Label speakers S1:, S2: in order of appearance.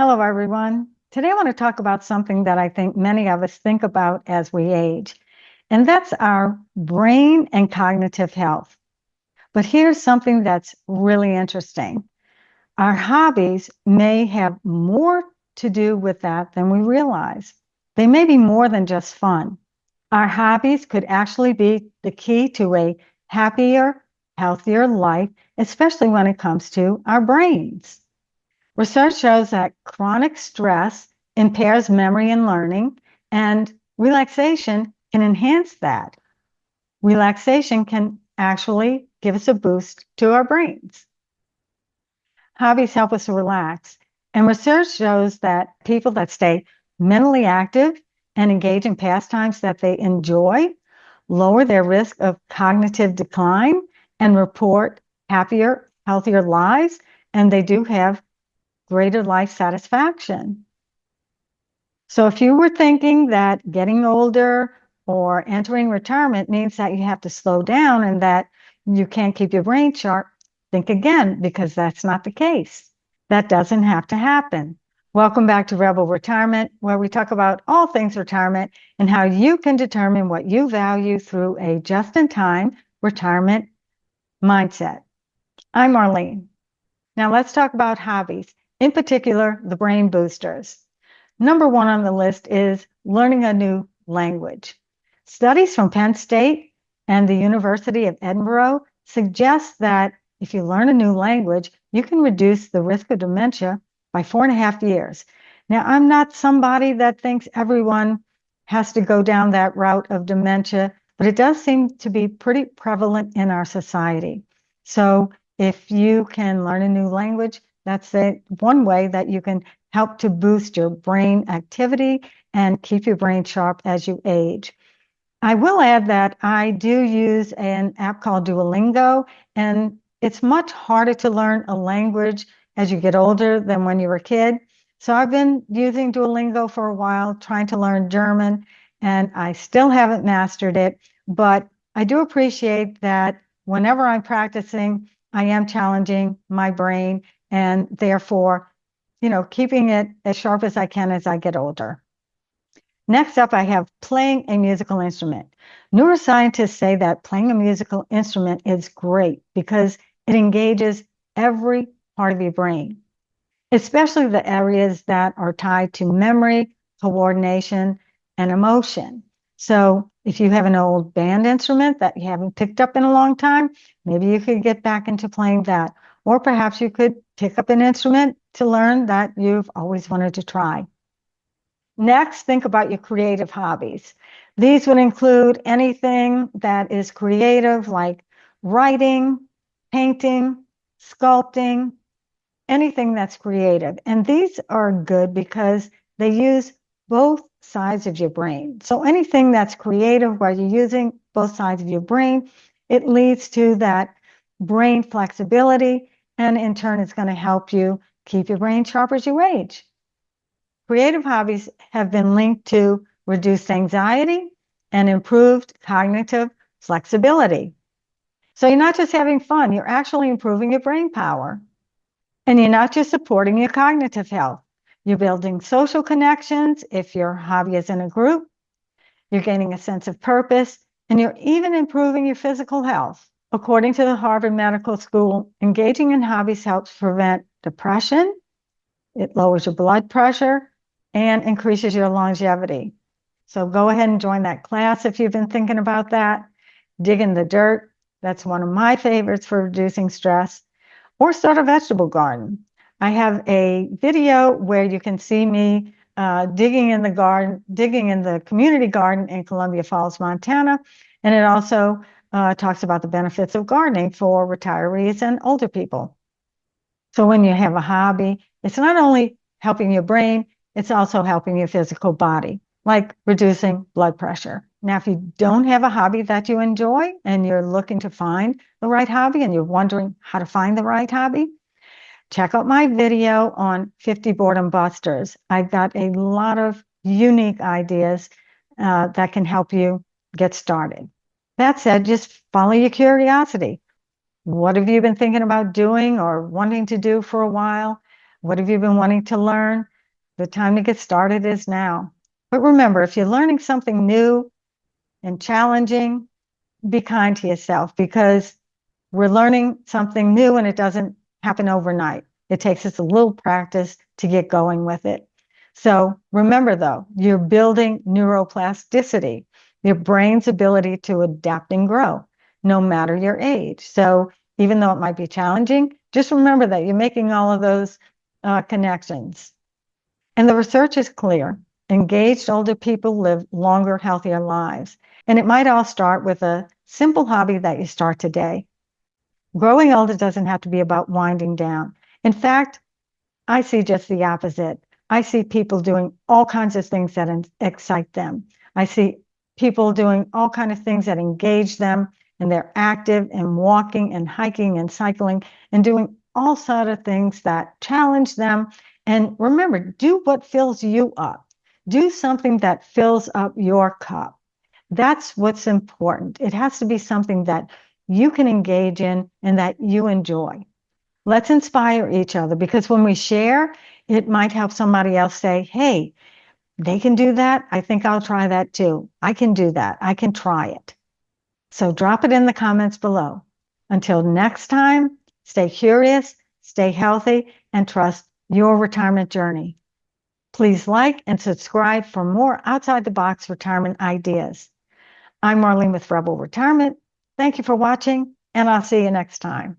S1: Hello, everyone. Today I want to talk about something that I think many of us think about as we age, and that's our brain and cognitive health. But here's something that's really interesting. Our hobbies may have more to do with that than we realize. They may be more than just fun. Our hobbies could actually be the key to a happier, healthier life, especially when it comes to our brains. Research shows that chronic stress impairs memory and learning, and relaxation can enhance that. Relaxation can actually give us a boost to our brains. Hobbies help us relax, and research shows that people that stay mentally active and engage in pastimes that they enjoy lower their risk of cognitive decline and report happier, healthier lives, and they do have greater life satisfaction. So if you were thinking that getting older or entering retirement means that you have to slow down and that you can't keep your brain sharp, think again, because that's not the case. That doesn't have to happen. Welcome back to Rebel Retirement, where we talk about all things retirement and how you can determine what you value through a just-in-time retirement mindset. I'm Marlene. Now let's talk about hobbies, in particular, the brain boosters. Number one on the list is learning a new language. Studies from Penn State and the University of Edinburgh suggest that if you learn a new language, you can reduce the risk of dementia by 4.5 years. Now, I'm not somebody that thinks everyone has to go down that route of dementia, but it does seem to be pretty prevalent in our society. So if you can learn a new language, that's one way that you can help to boost your brain activity and keep your brain sharp as you age. I will add that I do use an app called Duolingo, and it's much harder to learn a language as you get older than when you were a kid. So I've been using Duolingo for a while, trying to learn German, and I still haven't mastered it, but I do appreciate that whenever I'm practicing, I am challenging my brain and therefore keeping it as sharp as I can as I get older. Next up, I have playing a musical instrument. Neuroscientists say that playing a musical instrument is great because it engages every part of your brain, especially the areas that are tied to memory, coordination, and emotion. So if you have an old band instrument that you haven't picked up in a long time, maybe you could get back into playing that. Or perhaps you could pick up an instrument to learn that you've always wanted to try. Next, think about your creative hobbies. These would include anything that is creative, like writing, painting, sculpting, anything that's creative. And these are good because they use both sides of your brain. So anything that's creative where you're using both sides of your brain, it leads to that brain flexibility, and in turn, it's going to help you keep your brain sharp as you age. Creative hobbies have been linked to reduced anxiety and improved cognitive flexibility. So you're not just having fun, you're actually improving your brain power. And you're not just supporting your cognitive health. You're building social connections if your hobby is in a group. You're gaining a sense of purpose, and you're even improving your physical health. According to the Harvard Medical School, engaging in hobbies helps prevent depression, it lowers your blood pressure, and increases your longevity. So go ahead and join that class if you've been thinking about that. Dig in the dirt. That's one of my favorites for reducing stress. Or start a vegetable garden. I have a video where you can see me digging in the garden, digging in the community garden in Columbia Falls, Montana. And it also talks about the benefits of gardening for retirees and older people. So when you have a hobby, it's not only helping your brain, it's also helping your physical body, like reducing blood pressure. Now, if you don't have a hobby that you enjoy and you're looking to find the right hobby and you're wondering how to find the right hobby, check out my video on 50 boredom busters. I've got a lot of unique ideas that can help you get started. That said, just follow your curiosity. What have you been thinking about doing or wanting to do for a while? What have you been wanting to learn? The time to get started is now. But remember, if you're learning something new and challenging, be kind to yourself, because we're learning something new and it doesn't happen overnight. It takes us a little practice to get going with it. So remember, though, you're building neuroplasticity, your brain's ability to adapt and grow, no matter your age. So even though it might be challenging, just remember that you're making all of those connections. And the research is clear. Engaged older people live longer, healthier lives. And it might all start with a simple hobby that you start today. Growing older doesn't have to be about winding down. In fact, I see just the opposite. I see people doing all kinds of things that excite them. I see people doing all kinds of things that engage them, and they're active and walking and hiking and cycling and doing all sort of things that challenge them. And remember, do what fills you up. Do something that fills up your cup. That's what's important. It has to be something that you can engage in and that you enjoy. Let's inspire each other, because when we share, it might help somebody else say, hey, they can do that. I think I'll try that too. I can do that. I can try it. So drop it in the comments below. Until next time, stay curious, stay healthy, and trust your retirement journey. Please like and subscribe for more outside the box retirement ideas. I'm Marlene with Rebel Retirement. Thank you for watching, and I'll see you next time.